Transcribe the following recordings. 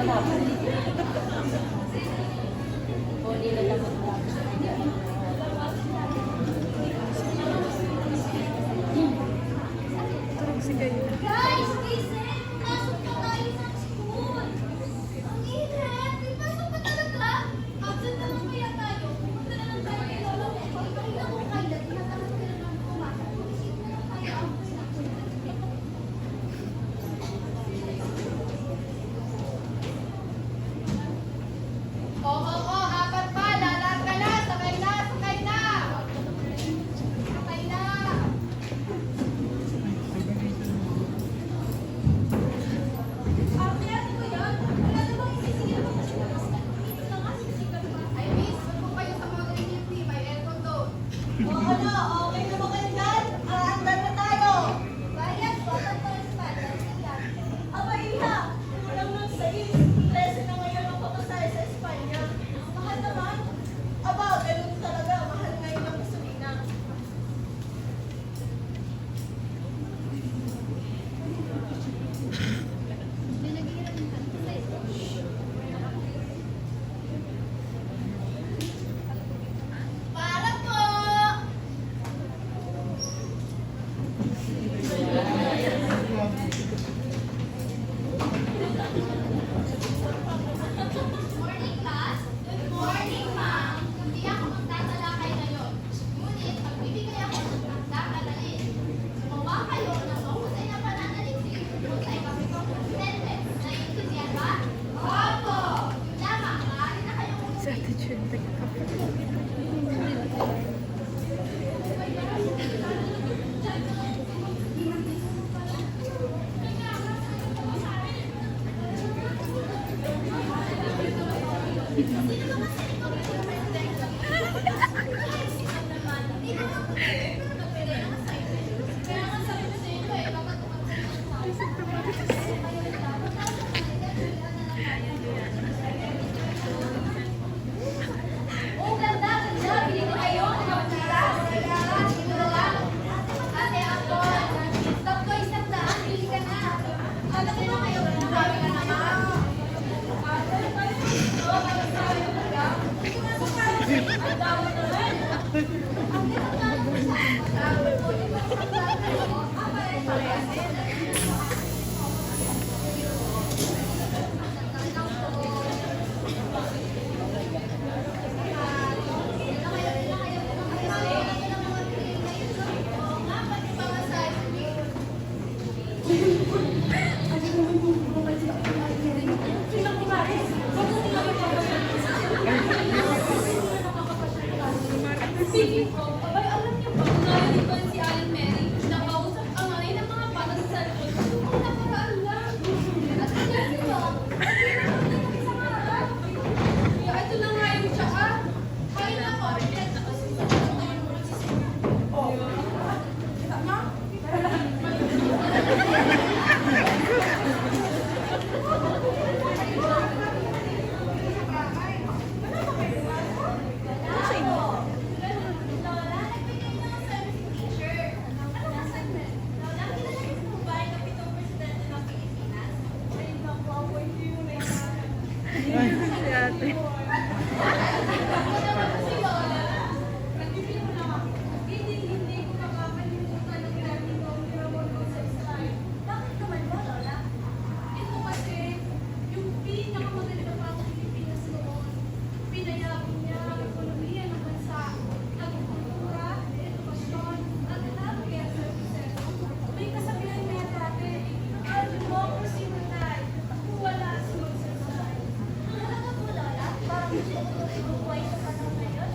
Turog si Gaya. Guys, listen! Pasok na tayo sa school! Ang init! Di pasok pa talaga? Absent naman kaya tayo. Punta na lang tayo kay Lolo. Ipakita ko kaya. Tinatanong ka na lang pumasok. Isip mo na tayo. Oo, apat pa. Lalat ka na. Sakay na, sakay na. Sakay na. Kaya ko yan. Wala namang isisigil mo kasi dito na nga sisigal pa. Ay, miss, wag po kayo sa mga green tea. May aircon doon. Oo na, okay na ba kayo dyan? Andar na tayo. Bayad, bakit pa rin pa? Aba, iya. Walang nang sa'yo. 13 na ngayon ang papasahe sa Espanya. Mahal naman. Aba, ganun talaga. Mahal ngayon ang gasolina. Para po! Morning, class. Good morning, ma'am. Hindi ako magtatalakay ngayon. Ngunit, magbibigay ako ng pagkakalali. Gumawa kayo ng mahusay na pananaliksik kung ay makipag sentence. Naiintindihan ba? Opo! Yun lamang, maaari na kayong Sa attitude, Oh, ganda, ganda. Bili ko kayo. Ito na lang. Ate, ako. Stop ko, isang daan. Bili ka na. Alam ko na kayo. Sabi ka naman. Ang dami naman. Sige po. Abay, alam niyo ba kung narinig ko si Aling Mary? Napausap ang nanay ng mga bata sa cellphone. Kung nakaraan lang. At kasi ba? Hindi na kami sa harap. Kaya ito na nga yung tsaka. Kaya na po. Tapos sa mga ngayon mo nagsisigaw. Oh. Tama? si ate. Hindi ko makakalimutan ang daming ko ang ginawa ko sa Israel. Bakit naman ba, Lola? Ito kasi, yung pinakamaganda pa sa Pilipinas noon. Pinayabong niya ang ekonomiya ng bansa, agrikultura, edukasyon, at healthcare services. May kasabihan niya dati, ang democracy will die, kung wala si Israel. Talaga po, Lola? Bakit siya buhay sa panahon ngayon?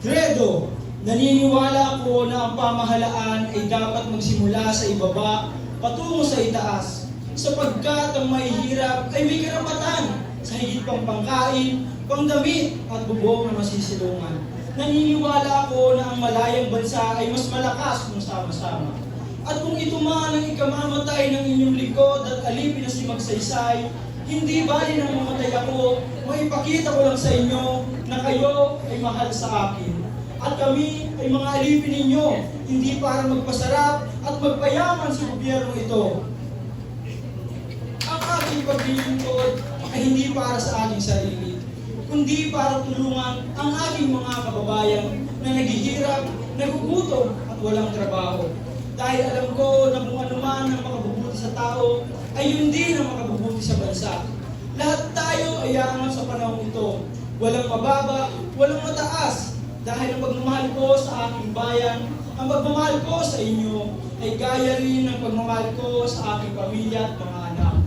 Credo, naniniwala ako na ang pamahalaan ay dapat magsimula sa ibaba patungo sa itaas, sapagkat ang mahihirap ay may karapatan sa higit pang pangkain, pangdamit at bubong na masisilungan. Naniniwala ako na ang malayang bansa ay mas malakas kung sama-sama. At kung ito man ang ikamamatay ng inyong lingkod at alipin na si Magsaysay, hindi bali nang mamatay ako, maipakita ko lang sa inyo na kayo ay mahal sa akin. At kami ay mga alipin ninyo, hindi para magpasarap at magpayaman sa gobyerno ito. Ang aking paglilingkod ay hindi para sa aking sarili, kundi para tulungan ang aking mga kababayan na naghihirap, nagugutom at walang trabaho. Dahil alam ko na kung ano man ang makabubuti sa tao, ay yun din ang makabubuti sa bansa. Lahat tayo ay aangat sa panahon ito. Walang mababa, walang mataas. Dahil ang pagmamahal ko sa aking bayan, ang pagmamahal ko sa inyo, ay gaya rin ng pagmamahal ko sa aking pamilya at mga anak.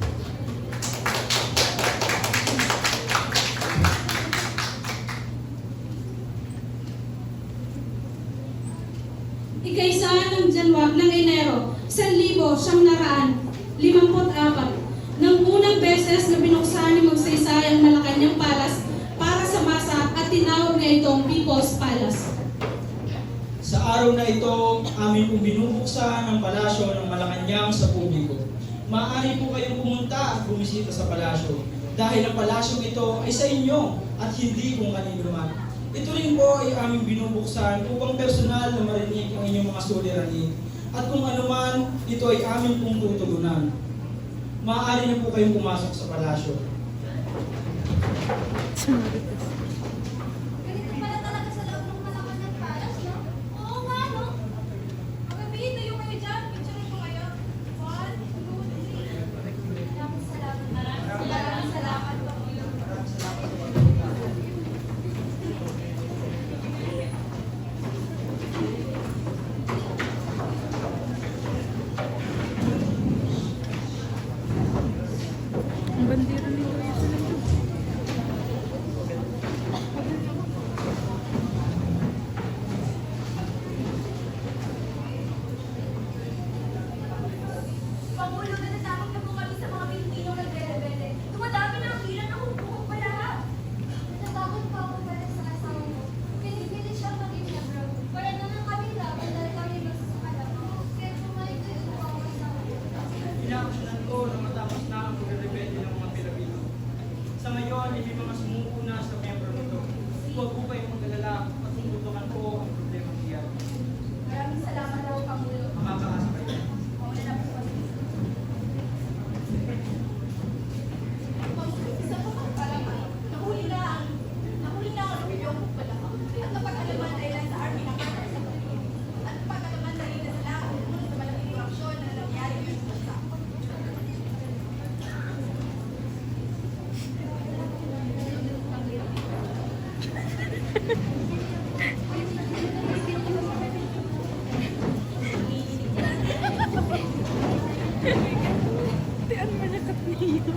Ika-isa ng Janwag ng Enero, 1954, nang unang beses na binuksan ni Magsaysay ang Malacanang Palace para sa masa at tinawag na itong People's Palace. Sa araw na ito, amin pong binubuksan ang palasyo ng Malacanang sa publiko. Maaari po kayong pumunta at bumisita sa palasyo dahil ang palasyong ito ay sa inyo at hindi kung kanino man. Ito rin po ay aming binubuksan upang personal na marinig ang inyong mga suliranin. At kung ano man, ito ay aming pong tutugunan. Maaari na po kayong pumasok sa palasyo. Ganito pala talaga sa loob ng Malacanang Palace, no? Oo nga, no? Magabihin tayo kayo dyan. Picture ko kayo. 1, 2, 3. Maraming salamat. Maraming salamat po. Ang bandera nito. Pangulo, natatakot na po kami sa mga Pilipino nagre-rebelde. Dumadami na ang ilan ng hukumong pala. Natatakot pa ako pala sa asawa mo. Pinipilit siyang maging miyembro. Para naman kami laban dahil kami magsasakalap. Kaya pumayag kayo sa mga asawa mo. Inaksyonan ko na matapos na ang pagrebelde ng mga Pilipino. Sa ngayon, hindi mga sumuuna sa miyembro nito. Huwag po kayong mag-alala at tungtukan ko ang problema niya. Maraming salamat daw, Pangulo. Makakaasa kayo. Mauna na po kami. Isa pa man pala ba? Nahuli na ang rebellion ko pala. At napag-alaman dahil lang sa army na partner sa Pilipinas. At napag-alaman dahil na sila ang sumunod sa malaking aksyon na nangyari ngayon sa bansa. Tiyan mo na niyo.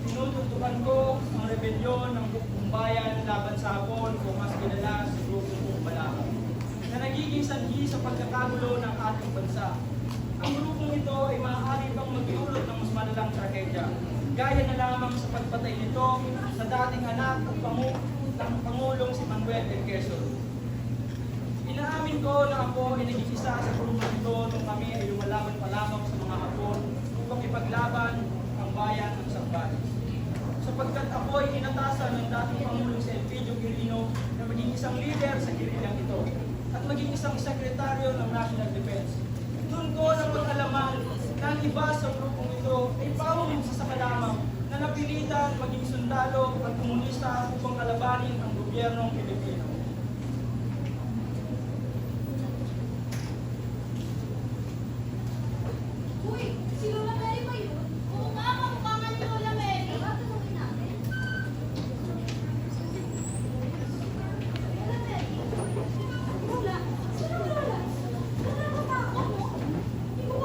Tinututukan ko ang rebelyon ng buong bayan laban sa Hapon o mas kilala sa grupong Bukbalaka na nagiging sanhi sa pagkakagulo ng ating bansa. Ang grupong ito ay maaari pang magdulot ng mas malalang trahedya, gaya na lamang sa pagpatay nito sa dating anak at ng Pangulong si Manuel L. Quezon. Inaamin ko na ako ay naging isa sa grupong ito nung kami ay lumalaban pa lamang sa mga Hapon upang ipaglaban ang bayan ng Zambales. Sapagkat ako ay inatasan ng dating Pangulong si Elpidio Quirino na maging isang leader sa gerilyang ito at maging isang sekretaryo ng National Defense. Doon ko napag-alaman na ang iba sa grupong ito ay pauminsa sa kalamang na napilitan maging sundalo at komunista upang kalabanin ang gobyernong Pilipino. Uy, si Lola Mary ba yun? Oo nga, kamukha nga ni Lola Mary. Tatanungin natin. Lola Mary? Lola? Sino Lola? Nakakatakot mo? Hindi ko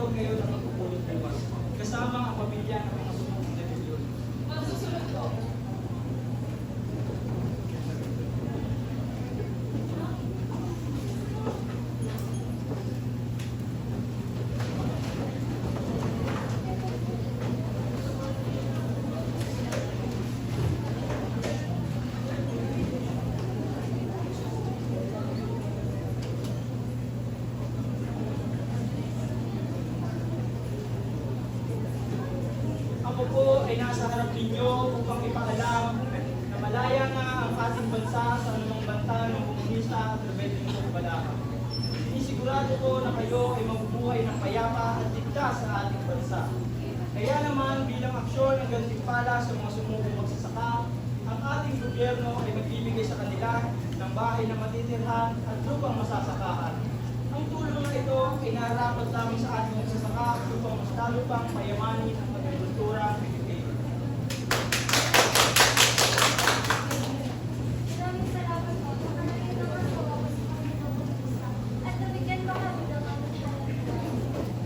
tinatawag ngayon ang pagpupulot bukas, kasama ang pamilya ng mga sumubong rebelyon. Magsusunod ko. Ako po ay nasa harap ninyo upang ipaalam na malaya nga ang ating bansa sa anumang banta ng komunista at rebelde ng Balaka. Sinisigurado ko na kayo ay mabubuhay ng payapa at ligtas sa ating bansa. Kaya naman bilang aksyon ng gantimpala sa mga sumubong magsasaka, ang ating gobyerno ay magbibigay sa kanila ng bahay na matitirhan at lupang masasakahan. Ang tulong na ito ay nararapat namin sa ating magsasaka upang mas lalo pang payamanin ang agrikultura Pilipino. Maraming salamat po. Nakakita naman po ako sa Panginoon at nabigyan pa kami ng aming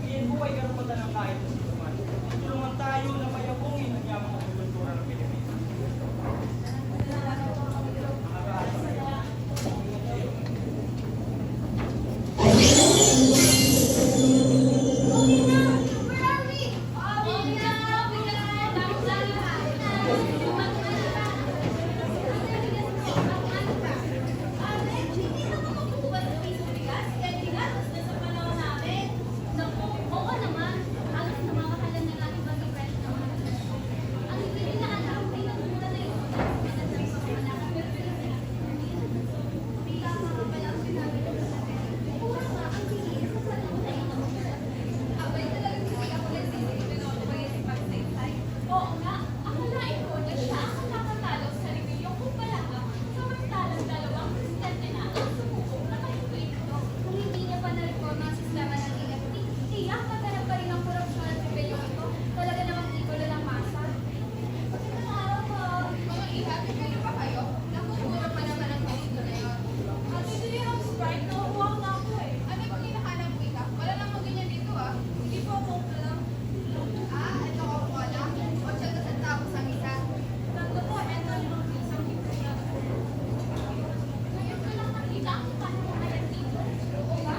Iyan po ay karapatan ng kahit na sino man. Tulungan tayo na mayabungin ang yamang agrikultura ng Pilipinas. Oo nga, akalain ko na siya ang nakatalo sa rebelyong kumpalaka samantalang dalawang presidente na ang sumubok na kahimpay ito. Kung hindi niya pa na-reforma ang sistema ng EFT, tiyak maganap pa rin ang korupsyon at rebelyon ito. Talaga namang idolo ng masa. Magandang araw po. Mga ihabi kayo pa kayo? Nakumura pa naman ang ganito na yun. At hindi ang Sprite, nakuha na ako eh. Ano yung hinahanap mo ika? Wala namang ganyan dito ah. Hindi po ako lang. Ito ako po na. 80 centavos ang isa. Tatlo po, eto yung isang pizza. Ngayon ko lang nakita ang paano kaya dito. Oo nga.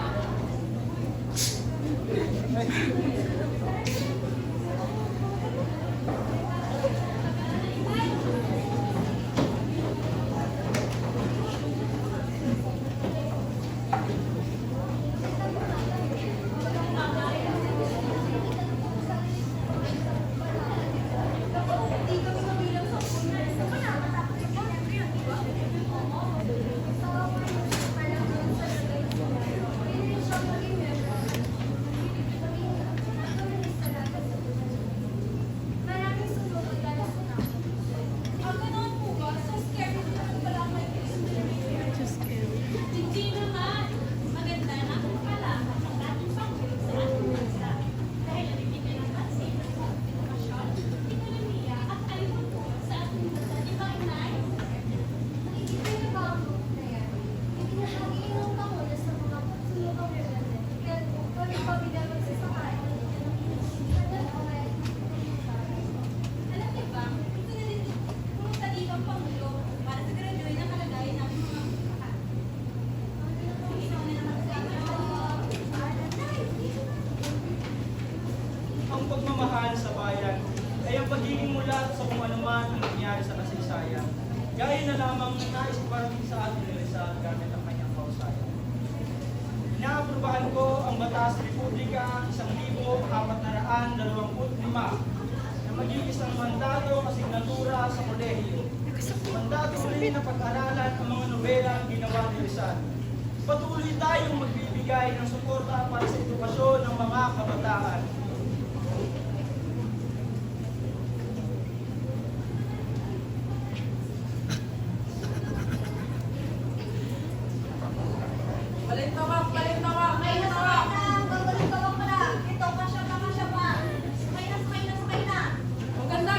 Hindi kami mabilang sa puno. Sa panamatak. Siyempre yun, di ba? Oo. Sa parang sa lagay. Pwede rin siya maging member. Maging communist talaga sa puno. Maraming susunod dahil sa namin. Ganoon po ba? So scared mo naman pala kayo. Just kidding. Hindi naman. Maganda na kung kalaman ng ating panggulo sa ating bansa. Dahil nabibigyan ng pansin sa edukasyon, ekonomiya at alimantuan sa ating bansa. Di ba, Inay? Nakikita niyo ba ang book na yan? Itinahagi ng Pangulo sa mga sulukang rebelde. Kaya kung ipabigay magsasakay, Alam niyo ba, ito na din pumunta dito ang Pangulo para sa graduate na kalagayan ng mga kakat. Ang pagmamahal sa bayan ay ang pagiging mulat sa kung ano man ang nangyari sa kasaysayan. Gaya na lamang ng nais parating sa atin ni Rizal gamit ang kanyang kausayan. Inaaprubahan ko ang Batas Republika 1425 na maging isang mandato kasignatura sa kolehiyo. Mandato rin na pag-aralan ang mga nobelang ginawa ni Rizal. Patuloy tayong magbibigay ng suporta para sa edukasyon ng mga kabataan. Balintawak! Babalik-tawak mo na! Ito, kasya pa! Sakay na! Ang ganda!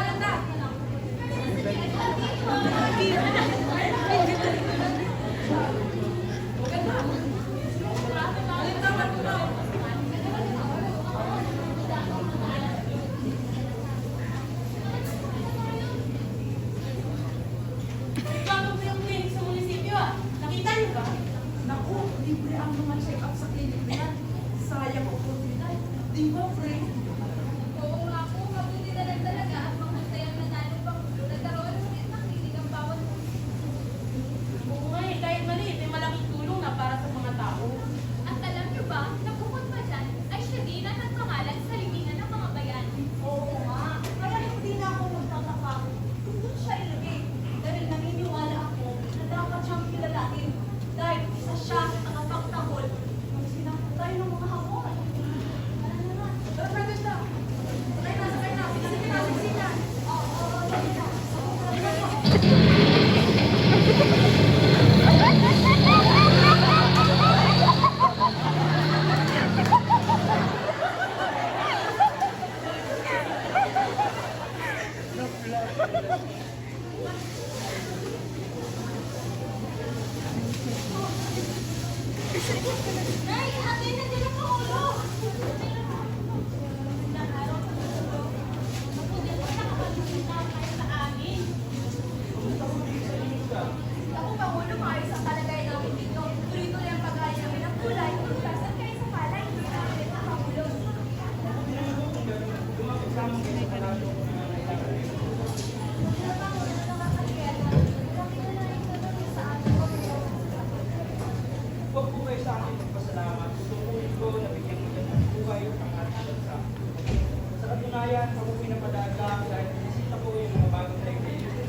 bayan, ako po pinapadaga dahil bisita ko yung mga bagong kaibigan.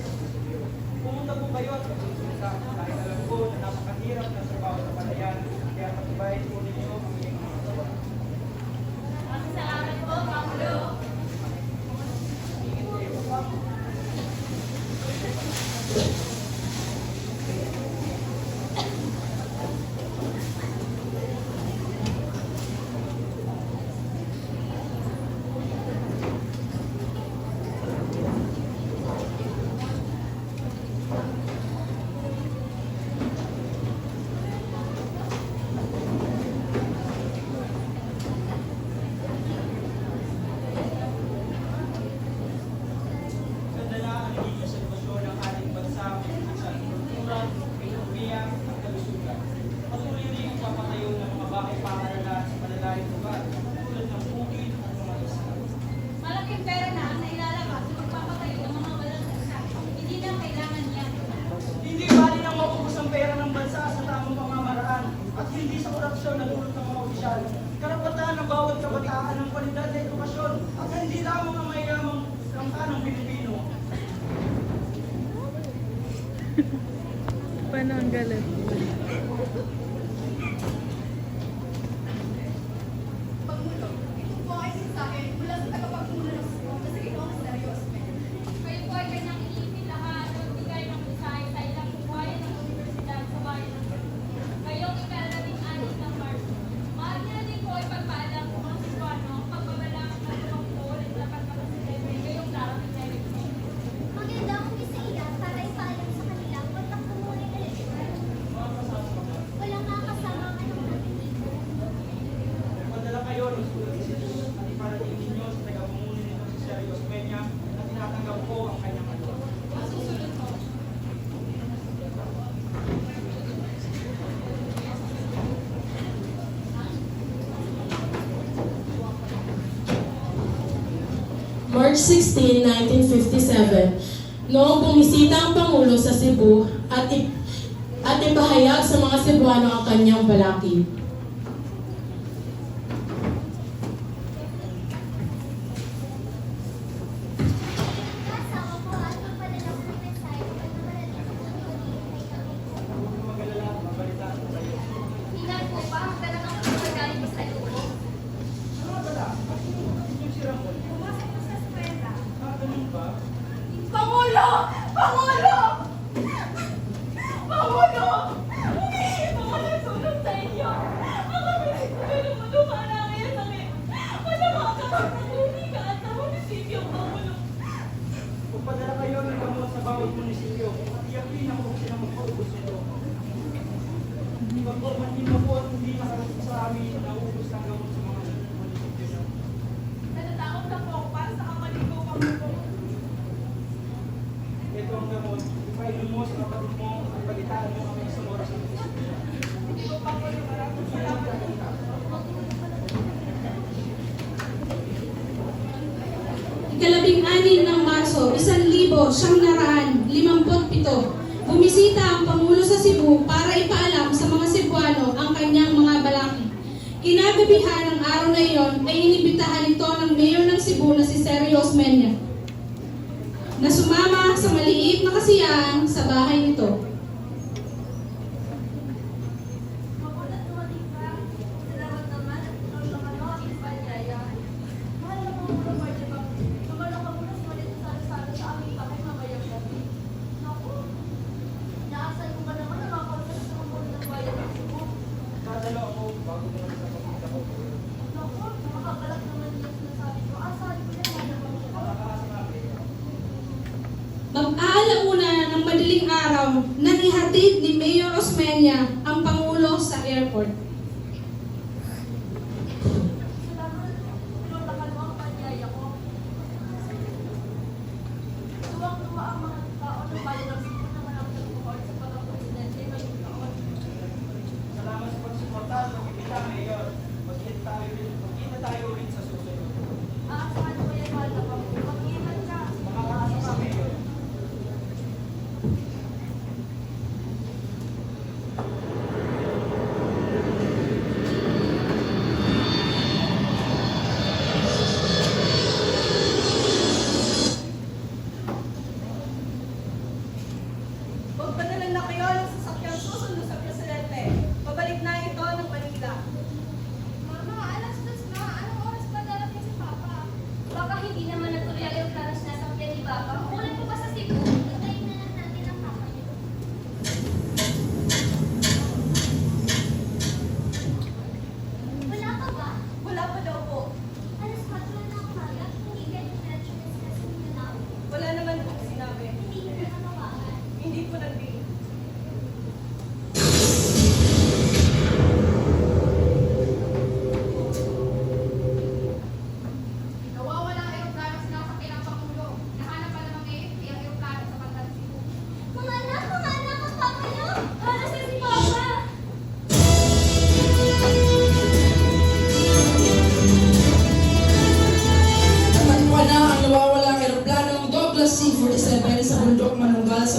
Pumunta po kayo at magsusunta dahil alam ko na napakahirap na trabaho sa palayan, kaya patubayin po ninyo ang inyong mga gawa. Salamat po, Pangulo. Sadala ang naging sitwasyon ng ating bansa sa kultura, ekonomiya at kalusugan. Patuloy rin ang papatayo ng mga bahay paaralan sa malalayong lugar tulad ng bukid at mga isla. Malaking pera na ang nailalabas sa magpapatayo ng mga walang saksa. Hindi na kailangan niya. Hindi bali nang maubos ang pera ng bansa sa tamang pamamaraan at hindi sa korupsyon na dulot ng mga opisyal. Karapatan ng bawat kabataan ng kwalidad na edukasyon at hindi lamang ang mayamang ng Pilipino. Paano ang galit? Pangulo, ito po ay mensahe mula sa tagapagmulo ng Cebu na si Ginoong Seryoso. Kayo po ay kanyang iniipin lahat at bigay ng usay sa ilang buwayan ng universidad sa bayan ng Cebu. Ngayong ika-16 ng Marso. Maaari na din po ay pagpaalam kung ang Cebuano ang pagbabalak ng Pangulong at dapat makasitebe ngayong darating na eleksyon. Maganda kung isa-ida para ipaalam sa kanila kung takbo ng eleksyon. Walang makakasama ang anong nandito. Nagpadala kayo ng sulat sa inyo at iparating ninyo sa tagapumuno nito si Sergio Peña na tinatanggap ko ang kanyang alok. Masusunod po. March 16, 1957, noong bumisita ang Pangulo sa Cebu at ipahayag sa mga Cebuano ang kanyang balakid. Kasama ko at magpadala ko ng mensahe kung namalating ko ng kay kami. Huwag magalala, mabalitaan ko kayo. Ilan po ba ang talagang magagaling po sa lulo? Ano ba dala? Yung si Ramon. Pumasok po sa eskwela. Ganun ba? Pangulo! Pangulo! Pangulo! Humingi po ako ng tulong sa inyo. Ang kabilis ko ng maluma namin ang sakit. Wala mga kapag-naglinika at sa munisipyo, Pangulo. Magpadala kayo ng gamot sa bawat munisipyo at iyakin ang kung sila magpaubos nito. Hindi mo po at hindi nakarating sa amin na ubos ng gamot sa mga munisipyo. Natatakot na po ako para sa kapatid ko, Pangulo. Ito ang gamot. Ipainom mo sa kapatid mo at balitaan mo kami sa oras ng munisipyo. Hindi ko, Pangulo, maraming salamat. Ikalabing-anim ng Marso, 1957, bumisita ang Pangulo sa Cebu para ipaalam sa mga Cebuano ang kanyang mga balakid. Kinagabihan ng araw na iyon ay inibitahan ito ng Mayor ng Cebu na si Sergio Osmeña na sumama sa maliit na kasiyahan sa bahay nito. Magulat dumating ka. Salamat naman at tulong naman ako ang panyaya. Mahal na Pangulo Marjibang. Tumalo ka muna sa maliit na salo-salo sa aming bahay mamayang gabi. Naku, inaasahan ko ba naman na makakontas sa Pangulo ng bayan ng Cebu? Dadalo ako bago mo sa pagkita ko. Naku, makakalak naman yung sinasabi ko. Asahan ko na yan naman siya. Makakaasa kami. Mag-aalauna ng madaling araw nang ihatid ni Mayor Osmeña ang Pangulo sa airport. Salamat. Tinutakan mo ang panyaya ko. Tuwang-tuwa ang mga tao ng bayan ng Cebu na manapit ko sa pagkapresidente ngayong taon. Salamat sa pagsuporta sa pagkita, Mayor. Magkita tayo rin sa susunod. Aasahan ko yan, mahal na Pangulo. Mag-iingat ka. Makakaasa ka, Mayor.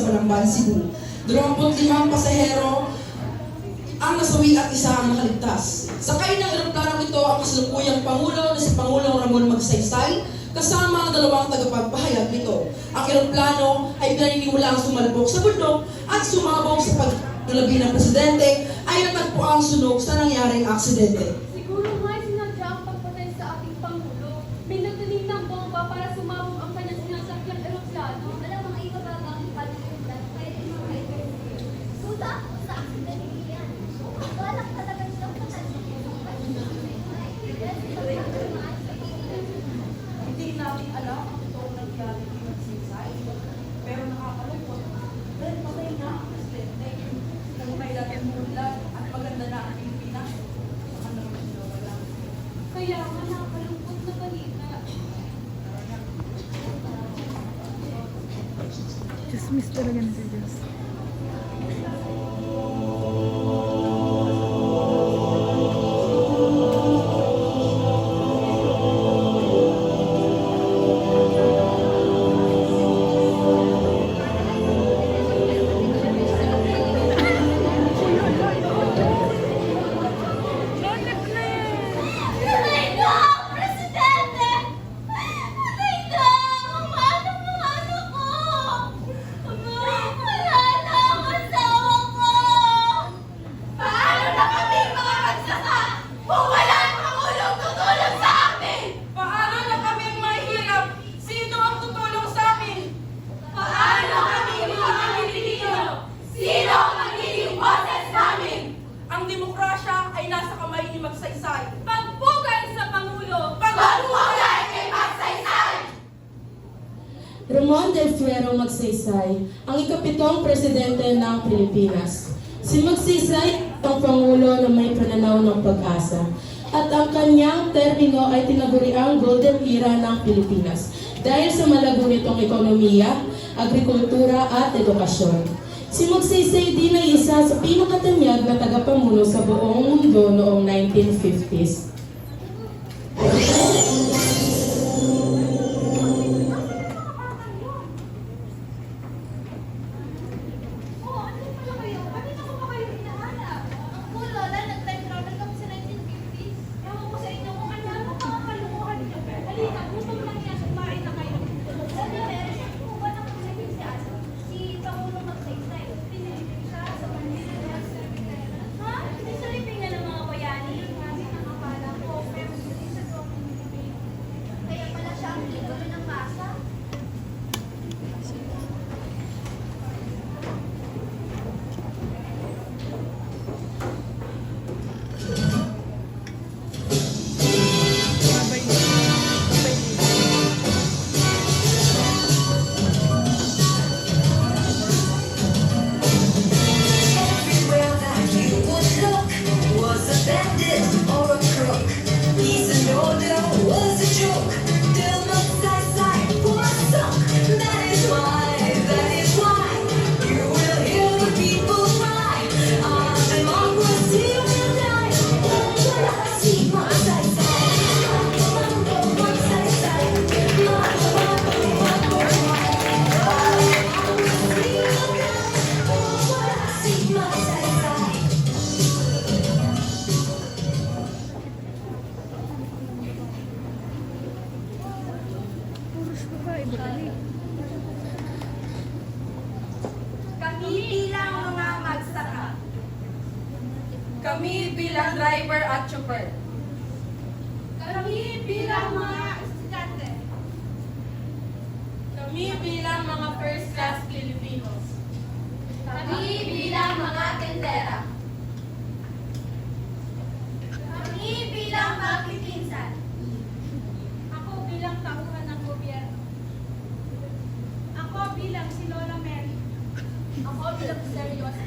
sa Balambal, Cebu. 25 pasahero ang nasawi at isa ang nakaligtas. Sakay ng eroplanong ito ang kasalukuyang Pangulo na si Pangulong Ramon Magsaysay kasama ang dalawang tagapagpahayag nito. Ang eroplano ay pinaniniwalaang sumalpok sa bundok at sumabog sa paglabi ng presidente ay natagpo ang sunog sa nangyaring aksidente. Siguro nga sinadya ang pagpatay sa ating Pangulo. May nagdaling ng bomba para sumabog ang kanyang sinasakyang eroplano. Alam mga iba ba ang palitan kaya yung mga kaibigan. Suda ako sa aksidente yan. Balak talaga nilang patayin. Hindi namin alam ang totoong nangyari kay Magsaysay. Pero nakakalungkot dahil patay na ang presidente. Kung kailan umulan at maganda na ang Pilipinas, saka naman nawala. Kaya nga nakakalungkot na balita. Chismis talaga na si Diyos. Patay na ang presidente! Patay na ang mga anak ko! Wala na ang asawa ko! Paano na kami mga magsaka kung wala ang Pangulong tutulong sa amin? Paano na kaming mahirap? Sino ang tutulong sa amin? Paano kami mga Pilipino? Sino ang magiging boses namin? Ang demokrasya ay nasa kamay ni Magsaysay. Pagpugay sa Pangulo! Pagpugay kay Magsaysay! Ramon del Fuero Magsaysay, ang ikapitong presidente ng Pilipinas. Si Magsaysay ang Pangulo na may pananaw ng pag-asa at ang kanyang termino ay tinaguriang Golden Era ng Pilipinas dahil sa malago nitong ekonomiya, agrikultura at edukasyon. Si Magsaysay din ay isa sa pinakatanyag na tagapamuno sa buong mundo noong 1950s. Oo, ano pala kayo? Kanina ko pa kayo hinahanap. Ako, Lola, nag-time travel kami sa 1950s. Ewan ko sa inyo kung ano mga kalukuhan niyo. Halika, gutom lang yan. Kumain na kayo. Sabi, meron siya po ba ng si Pangulong Magsaysay? Pinilipin siya sa Manila. Ha? Pinilipin niya ng mga bayani. Kasi nakapala ko. Pero hindi siya to. Kaya pala siya ang idolo ng masa. Everywhere that you would look was a bandit or a crook. Peace and order was a joke. Till Magsaysay was sunk. That is why you will hear the people cry. Our democracy will die. Magsaysay, Magsaysay, Magsaysay, Magsaysay. Puros babae, babae. Kami bilang mga magsaka. Kami bilang driver at chauffeur. Kami bilang mga estudyante. Kami bilang mga first class Filipinos. Kami bilang mga tendera. Kami bilang magpipinsan. Ako bilang tauhan ng gobyerno. Ako bilang si Lola Mary. Ako bilang seryosa